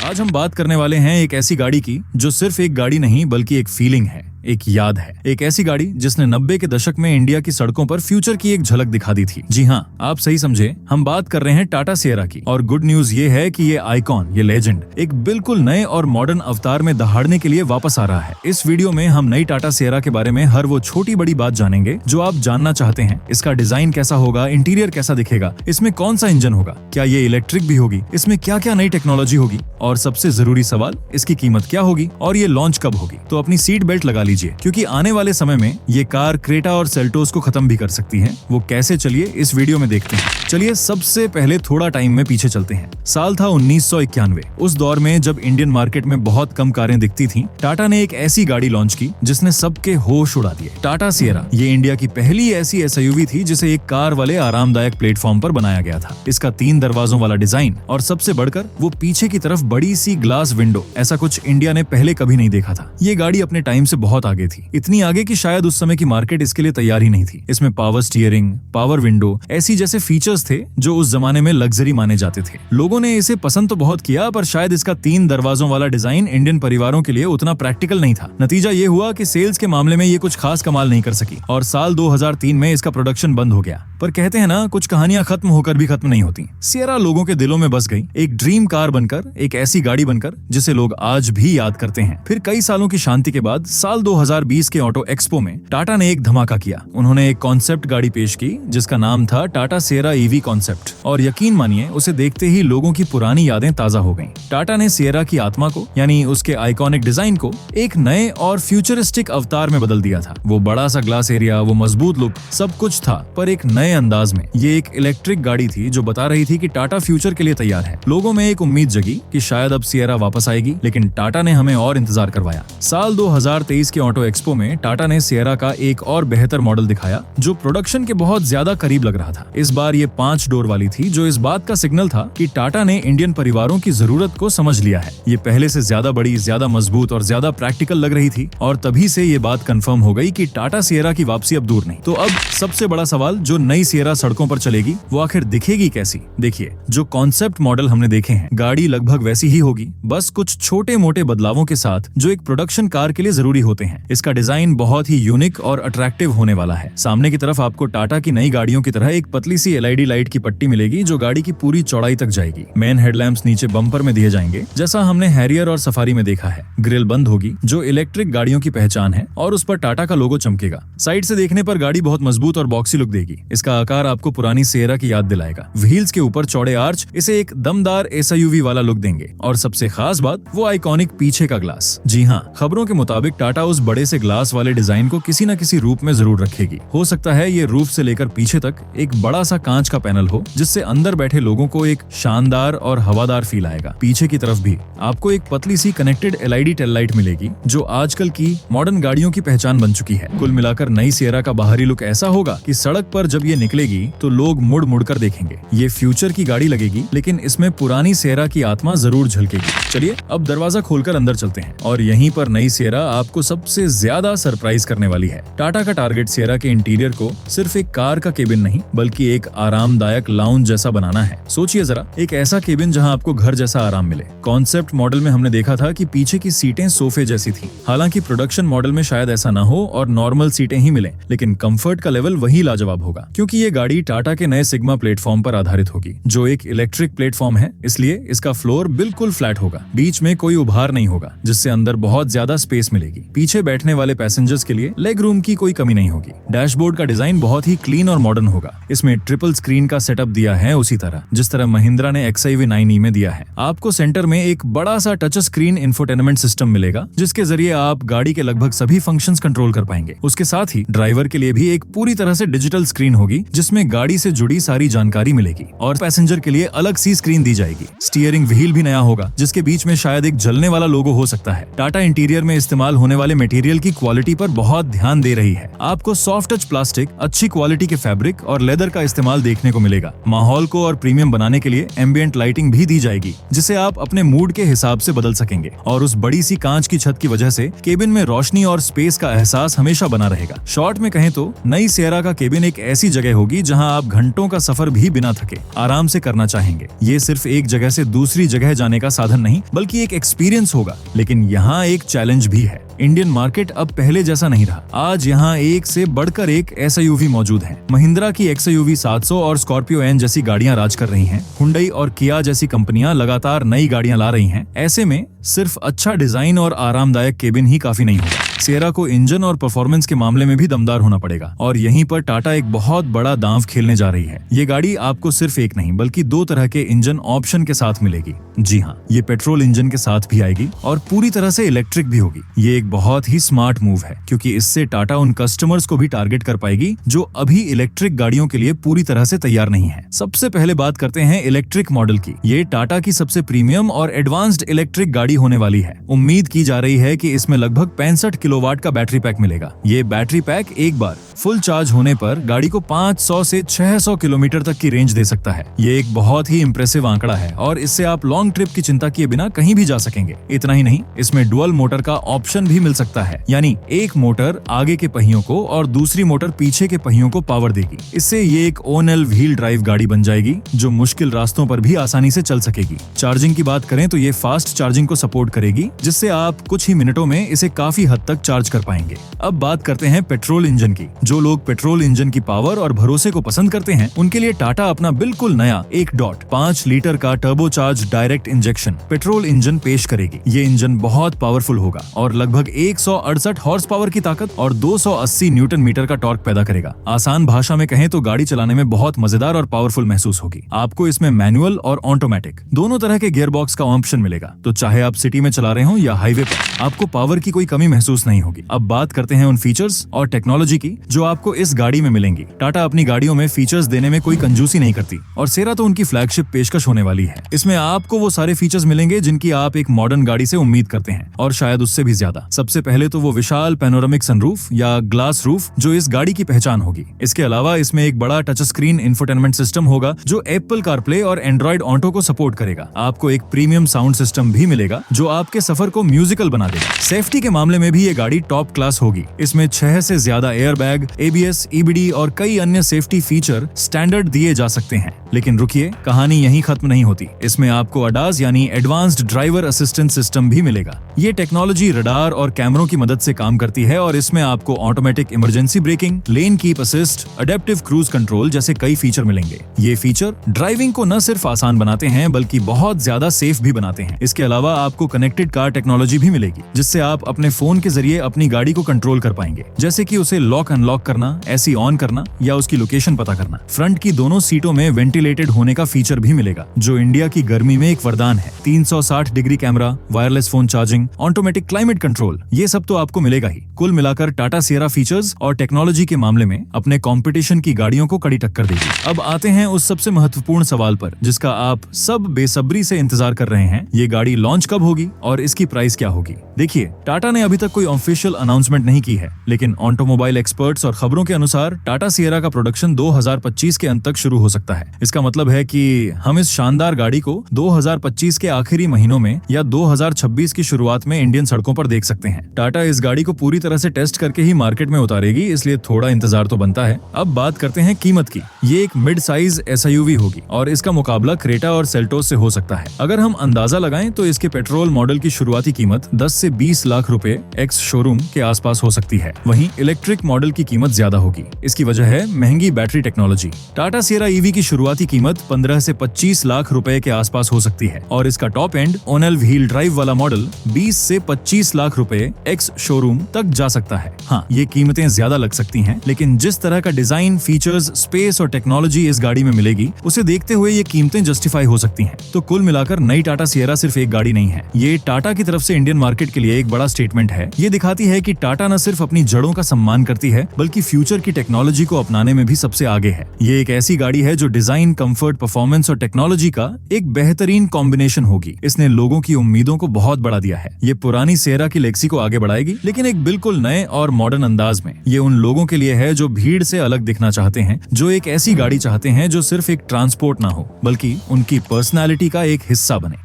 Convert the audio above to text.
आज हम बात करने वाले हैं एक ऐसी गाड़ी की जो सिर्फ एक गाड़ी नहीं बल्कि एक फीलिंग है, एक याद है। एक ऐसी गाड़ी जिसने 90 के दशक में इंडिया की सड़कों पर फ्यूचर की एक झलक दिखा दी थी। जी हाँ, आप सही समझे, हम बात कर रहे हैं टाटा सिएरा की। और गुड न्यूज ये है कि ये आइकॉन, ये लेजेंड एक बिल्कुल नए और मॉडर्न अवतार में दहाड़ने के लिए वापस आ रहा है। इस वीडियो में हम नई टाटा सिएरा के बारे में हर वो छोटी बड़ी बात जानेंगे जो आप जानना चाहते हैं। इसका डिजाइन कैसा होगा, इंटीरियर कैसा दिखेगा, इसमें कौन सा इंजन होगा, क्या ये इलेक्ट्रिक भी होगी, इसमें क्या क्या नई टेक्नोलॉजी होगी, और सबसे जरूरी सवाल, इसकी कीमत क्या होगी और ये लॉन्च कब होगी। तो अपनी सीट बेल्ट लगा लीजिए, क्योंकि आने वाले समय में ये कार क्रेटा और सेल्टोस को खत्म भी कर सकती है। वो कैसे, चलिए इस वीडियो में देखते हैं। चलिए सबसे पहले थोड़ा टाइम में पीछे चलते हैं। साल था 1991। उस दौर में जब इंडियन मार्केट में बहुत कम कारें दिखती थीं, टाटा ने एक ऐसी गाड़ी लॉन्च की जिसने सबके होश उड़ा दिए। टाटा सिएरा ये इंडिया की पहली ऐसी एसयूवी थी जिसे एक कार वाले आरामदायक प्लेटफॉर्म पर बनाया गया था। इसका 3 दरवाजों वाला डिजाइन और सबसे बढ़कर वो पीछे की तरफ बड़ी सी ग्लास विंडो, ऐसा कुछ इंडिया ने पहले कभी नहीं देखा था। ये गाड़ी अपने टाइम से बहुत आगे थी, इतनी आगे कि शायद उस समय की मार्केट इसके लिए तैयार ही नहीं थी। इसमें पावर स्टीयरिंग, पावर विंडो, ऐसी जैसे फीचर्स थे जो उस जमाने में लग्जरी माने जाते थे। लोगों ने इसे पसंद तो बहुत किया, पर शायद इसका 3 दरवाजों वाला डिजाइन इंडियन परिवारों के लिए उतना प्रैक्टिकल नहीं था। नतीजा ये हुआ कि सेल्स के मामले में ये कुछ खास कमाल नहीं कर सकी और साल 2003 में इसका प्रोडक्शन बंद हो गया। पर कहते हैं ना, कुछ कहानियां खत्म होकर भी खत्म नहीं होती। सिएरा लोगों के दिलों में बस गई, एक ड्रीम कार बनकर, एक ऐसी गाड़ी बनकर जिसे लोग आज भी याद करते हैं। फिर कई सालों की शांति के बाद साल 2020 के ऑटो एक्सपो में टाटा ने एक धमाका किया। उन्होंने एक कॉन्सेप्ट गाड़ी पेश की जिसका नाम था टाटा सिएरा ईवी कॉन्सेप्ट, और यकीन मानिए उसे देखते ही लोगों की पुरानी यादें ताजा हो गईं। टाटा ने सिएरा की आत्मा को, यानी उसके आइकॉनिक डिजाइन को, एक नए और फ्यूचरिस्टिक अवतार में बदल दिया था। वो बड़ा सा ग्लास एरिया, वो मजबूत लुक, सब कुछ था, पर एक नए अंदाज में। ये एक इलेक्ट्रिक गाड़ी थी जो बता रही थी कि टाटा फ्यूचर के लिए तैयार है। लोगों में एक उम्मीद जगी कि शायद अब सिएरा वापस आएगी, लेकिन टाटा ने हमें और इंतजार करवाया। साल 2023 के ऑटो एक्सपो में टाटा ने सिएरा का एक और बेहतर मॉडल दिखाया जो प्रोडक्शन के बहुत ज्यादा करीब लग रहा था। इस बार ये 5 डोर वाली थी, जो इस बात का सिग्नल था कि टाटा ने इंडियन परिवारों की जरूरत को समझ लिया है। ये पहले से ज्यादा बड़ी, ज्यादा मजबूत और ज्यादा प्रैक्टिकल लग रही थी, और तभी से ये बात कंफर्म हो गई कि टाटा सिएरा की वापसी अब दूर नहीं। तो अब सबसे बड़ा सवाल, जो नई सिएरा सड़कों पर चलेगी वो आखिर दिखेगी कैसी? देखिए, जो कॉन्सेप्ट मॉडल हमने देखे हैं, गाड़ी लगभग वैसी ही होगी, बस कुछ छोटे मोटे बदलावों के साथ जो एक प्रोडक्शन कार के लिए जरूरी होते हैं। इसका डिजाइन बहुत ही यूनिक और अट्रैक्टिव होने वाला है। सामने की तरफ आपको टाटा की नई गाड़ियों की तरह एक पतली सी एलईडी लाइट की पट्टी मिलेगी जो गाड़ी की पूरी चौड़ाई तक जाएगी। मेन हेडलैम्प्स नीचे बम्पर में दिए जाएंगे, जैसा हमने हैरियर और सफारी में देखा है। ग्रिल बंद होगी जो इलेक्ट्रिक गाड़ियों की पहचान है, और उस पर टाटा का लोगो चमकेगा। साइड से देखने पर गाड़ी बहुत मजबूत और बॉक्सी लुक देगी। इसका आकार आपको पुरानी सिएरा की याद दिलाएगा। व्हील्स के ऊपर चौड़े आर्च इसे एक दमदार एसयूवी वाला लुक देंगे, और सबसे खास बात, वो आइकॉनिक पीछे का ग्लास। जी हाँ, खबरों के मुताबिक टाटा उस बड़े से ग्लास वाले डिजाइन को किसी न किसी रूप में जरूर रखेगी। हो सकता है ये रूफ से लेकर पीछे तक एक बड़ा सा कांच का पैनल हो, जिससे अंदर बैठे लोगों को एक शानदार और हवादार फील आएगा। पीछे की तरफ भी आपको एक पतली सी कनेक्टेड एलईडी टेल लाइट मिलेगी, जो आजकल की मॉडर्न गाड़ियों की पहचान बन चुकी है। कुल मिलाकर नई सिएरा का बाहरी लुक ऐसा होगा कि सड़क पर जब ये निकलेगी तो लोग मुड़ मुड़ कर देखेंगे। ये फ्यूचर की गाड़ी लगेगी, लेकिन इसमें पुरानी सिएरा की आत्मा जरूर झलकेगी। चलिए अब दरवाजा खोलकर अंदर चलते हैं, और यहीं पर नई सिएरा आपको सबसे ज्यादा सरप्राइज करने वाली है। टाटा का टारगेट सिएरा के इंटीरियर को सिर्फ एक कार का केबिन नहीं, बल्कि एक आरामदायक लाउंज जैसा बनाना है। सोचिए जरा, एक ऐसा केबिन जहां आपको घर जैसा आराम मिले। कॉन्सेप्ट मॉडल में हमने देखा था कि पीछे की सीटें सोफे जैसी थी। हालांकि प्रोडक्शन मॉडल में शायद ऐसा ना हो और नॉर्मल सीटें ही मिले, लेकिन कंफर्ट का लेवल वही लाजवाब होगा, क्योंकि ये गाड़ी टाटा के नए सिग्मा प्लेटफॉर्म पर आधारित होगी, जो एक इलेक्ट्रिक प्लेटफॉर्म है। इसलिए इसका फ्लोर बिल्कुल फ्लैट होगा, बीच में कोई उभार नहीं होगा, जिससे अंदर बहुत ज्यादा स्पेस मिलेगी। पीछे बैठने वाले पैसेंजर्स के लिए लेग रूम की कोई कमी नहीं होगी। डैशबोर्ड का डिजाइन बहुत ही क्लीन और मॉडर्न होगा। इसमें ट्रिपल स्क्रीन का सेटअप दिया है, उसी तरह जिस तरह महिंद्रा ने XIV 9e में दिया है। आपको सेंटर में एक बड़ा सा टच स्क्रीन इंफोटेनमेंट सिस्टम मिलेगा, जिसके जरिए आप गाड़ी के लगभग सभी फंक्शंस कंट्रोल कर पाएंगे। उसके साथ ही ड्राइवर के लिए भी एक पूरी तरह से डिजिटल स्क्रीन होगी, जिसमें गाड़ी से जुड़ी सारी जानकारी मिलेगी, और पैसेंजर के लिए अलग सी स्क्रीन दी जाएगी। स्टीयरिंग व्हील भी नया होगा, जिसके बीच में शायद एक जलने वाला लोगो हो सकता है। टाटा इंटीरियर में इस्तेमाल होने वाले मटेरियल की क्वालिटी पर बहुत ध्यान दे रही है। आपको सॉफ्ट टच प्लास्टिक, अच्छी क्वालिटी के फैब्रिक और लेदर का इस्तेमाल देखने को मिलेगा। माहौल को और प्रीमियम बनाने के लिए एम्बिएंट लाइटिंग भी दी जाएगी, जिसे आप अपने मूड के हिसाब से बदल सकेंगे। और उस बड़ी सी कांच की छत की वजह से केबिन में रोशनी और स्पेस का एहसास हमेशा बना रहेगा। शॉर्ट में कहें तो नई सिएरा का केबिन एक ऐसी जगह होगी जहां आप घंटों का सफर भी बिना थके आराम से करना चाहेंगे। ये सिर्फ एक जगह से दूसरी जगह जाने दिखाने का साधन नहीं बल्कि एक एक्सपीरियंस होगा। लेकिन यहाँ एक चैलेंज भी है, इंडियन मार्केट अब पहले जैसा नहीं रहा। आज यहाँ एक से बढ़कर एक SUV मौजूद है। महिंद्रा की XUV 700 और स्कॉर्पियो एन जैसी गाड़ियां राज कर रही हैं। हुंडई और किया जैसी कंपनियां लगातार नई गाड़ियां ला रही हैं। ऐसे में सिर्फ अच्छा डिजाइन और आरामदायक केबिन ही काफी नहीं होगा, सिएरा को इंजन और परफॉर्मेंस के मामले में भी दमदार होना पड़ेगा। और यहीं पर टाटा एक बहुत बड़ा दांव खेलने जा रही है। ये गाड़ी आपको सिर्फ एक नहीं बल्कि 2 तरह के इंजन ऑप्शन के साथ मिलेगी। जी हाँ, ये पेट्रोल इंजन के साथ भी आएगी और पूरी तरह से इलेक्ट्रिक भी होगी। ये एक बहुत ही स्मार्ट मूव है क्योंकि इससे टाटा उन कस्टमर्स को भी टारगेट कर पाएगी जो अभी इलेक्ट्रिक गाड़ियों के लिए पूरी तरह से तैयार नहीं है। सबसे पहले बात करते हैं इलेक्ट्रिक मॉडल की। ये टाटा की सबसे प्रीमियम और एडवांस्ड इलेक्ट्रिक गाड़ी होने वाली है। उम्मीद की जा रही है कि इसमें लगभग 65 किलोवाट का बैटरी पैक मिलेगा। ये बैटरी पैक एक बार फुल चार्ज होने पर गाड़ी को 500 से 600 किलोमीटर तक की रेंज दे सकता है। ये एक बहुत ही इंप्रेसिव आंकड़ा है और इससे आप लॉन्ग ट्रिप की चिंता किए बिना कहीं भी जा सकेंगे। इतना ही नहीं, इसमें डुअल मोटर का ऑप्शन भी मिल सकता है, यानी एक मोटर आगे के पहियों को और दूसरी मोटर पीछे के पहियों को पावर देगी। इससे ये एक ONL व्हील ड्राइव गाड़ी बन जाएगी जो मुश्किल रास्तों पर भी आसानी से चल सकेगी। चार्जिंग की बात करें तो ये फास्ट चार्जिंग को सपोर्ट करेगी, जिससे आप कुछ ही मिनटों में इसे काफी हद तक चार्ज कर पाएंगे। अब बात करते हैं पेट्रोल इंजन की। जो लोग पेट्रोल इंजन की पावर और भरोसे को पसंद करते हैं उनके लिए टाटा अपना बिल्कुल नया 1.5 लीटर का turbocharge direct injection petrol engine पेश करेगी। ये इंजन बहुत पावरफुल होगा और लगभग 168 हॉर्स पावर की ताकत और 280 न्यूटन मीटर का टॉर्क पैदा करेगा। आसान भाषा में कहें तो गाड़ी चलाने में बहुत मजेदार और पावरफुल महसूस होगी। आपको इसमें मैनुअल और ऑटोमेटिक दोनों तरह के गियर बॉक्स का ऑप्शन मिलेगा, तो चाहे आप सिटी में चला रहे हो या हाईवे पर, आपको पावर की कोई कमी महसूस नहीं होगी। अब बात करते हैं उन फीचर्स और टेक्नोलॉजी की जो आपको इस गाड़ी में मिलेंगी। टाटा अपनी गाड़ियों में फीचर्स देने में कोई कंजूसी नहीं करती और सिएरा तो उनकी फ्लैगशिप पेशकश होने वाली है। इसमें आपको वो सारे फीचर्स मिलेंगे जिनकी आप एक मॉडर्न गाड़ी से उम्मीद करते हैं और शायद उससे भी ज्यादा। सबसे पहले तो वो विशाल पैनोरामिक सनरूफ या ग्लास रूफ जो इस गाड़ी की पहचान होगी। इसके अलावा इसमें एक बड़ा टच स्क्रीन इंफोटेनमेंट सिस्टम होगा जो एप्पल कारप्ले और एंड्रॉइड ऑटो को सपोर्ट करेगा। आपको एक प्रीमियम साउंड सिस्टम भी मिलेगा जो आपके सफर को म्यूजिकल बना देगा। सेफ्टी के मामले में भी ये गाड़ी टॉप क्लास होगी। इसमें 6 से ज्यादा एयरबैग, ABS, EBD और कई अन्य सेफ्टी फीचर स्टैंडर्ड दिए जा सकते हैं। लेकिन रुकिए, कहानी यहीं खत्म नहीं होती। इसमें आपको ADAS यानी एडवांस्ड ड्राइवर असिस्टेंट सिस्टम भी मिलेगा। ये टेक्नोलॉजी रडार और कैमरों की मदद से काम करती है और इसमें आपको automatic emergency breaking, lane keep assist, adaptive cruise control जैसे कई फीचर मिलेंगे। ये फीचर ड्राइविंग को न सिर्फ आसान बनाते हैं बल्कि बहुत ज्यादा सेफ भी बनाते हैं। इसके अलावा आपको कनेक्टेड कार टेक्नोलॉजी भी मिलेगी जिससे आप अपने फोन के जरिए अपनी गाड़ी को कंट्रोल कर पाएंगे, जैसे कि उसे लॉक अनलॉक करना, एसी ऑन करना या उसकी लोकेशन पता करना। फ्रंट की दोनों सीटों में वेंटिलेटेड होने का फीचर भी मिलेगा जो इंडिया की गर्मी में एक वरदान है। 360 degree camera, wireless phone charging, automatic climate control, ये सब तो आपको मिलेगा ही। कुल मिलाकर टाटा सिएरा फीचर्स और टेक्नोलॉजी के मामले में अपने कंपटीशन की गाड़ियों को कड़ी टक्कर देगी। अब आते हैं उस सबसे महत्वपूर्ण सवाल पर जिसका आप सब बेसब्री से इंतजार कर रहे हैं। ये गाड़ी लॉन्च कब होगी और इसकी प्राइस क्या होगी? देखिए, टाटा ने अभी तक कोई ऑफिशियल अनाउंसमेंट नहीं की है, लेकिन ऑटोमोबाइल एक्सपर्ट्स और खबरों के अनुसार टाटा सिएरा का प्रोडक्शन 2025 के अंत तक शुरू हो सकता है। इसका मतलब है कि हम इस शानदार गाड़ी को 2025 के आखिरी महीनों में या 2026 की शुरुआत में इंडियन सड़कों पर देख सकते हैं। टाटा इस गाड़ी को पूरी तरह से टेस्ट करके ही मार्केट में उतारेगी, इसलिए थोड़ा इंतजार तो बनता है। अब बात करते हैं कीमत की। ये एक मिड साइज SUV होगी और इसका मुकाबला क्रेटा और सेल्टोस से हो सकता है। अगर हम अंदाजा लगाएं तो इसके पेट्रोल मॉडल की शुरुआती कीमत 10 से 20 लाख रुपए एक्स शोरूम के आसपास हो सकती है। वहीं इलेक्ट्रिक मॉडल की कीमत ज्यादा होगी। इसकी वजह है महंगी battery technology. Tata Sierra EV की शुरुआती कीमत 15 से 25 लाख रुपए के आसपास हो सकती है और इसका top and ONL wheel drive वाला मॉडल 20 से 25 लाख रुपए एक्स शोरूम तक जा सकता है। हाँ, ये कीमतें ज्यादा लग सकती हैं, लेकिन जिस तरह का डिजाइन, फीचर्स, स्पेस और टेक्नोलॉजी इस गाड़ी में मिलेगी उसे देखते हुए ये कीमतें जस्टिफाई हो सकती हैं। तो कुल मिलाकर नई टाटा सिएरा सिर्फ एक गाड़ी नहीं है, ये टाटा की तरफ से इंडियन मार्केट के लिए एक बड़ा स्टेटमेंट है। ये दिखाती है कि टाटा न सिर्फ अपनी जड़ों का सम्मान करती है बल्कि फ्यूचर की टेक्नोलॉजी को अपनाने में भी सबसे आगे है। ये एक ऐसी गाड़ी है जो डिजाइन, कंफर्ट, परफॉर्मेंस और टेक्नोलॉजी का एक बेहतरीन कॉम्बिनेशन होगी। इसने लोगों की उम्मीदों को बहुत बढ़ा दिया है। ये पुरानी सिएरा की लेगेसी को आगे बढ़ाएगी, लेकिन एक बिल्कुल नए और मॉडर्न अंदाज में। ये उन लोगों के लिए है जो भीड़ से अलग दिखना चाहते हैं, जो एक ऐसी गाड़ी चाहते हैं जो सिर्फ एक ट्रांसपोर्ट ना हो बल्कि उनकी पर्सनैलिटी का एक हिस्सा बने।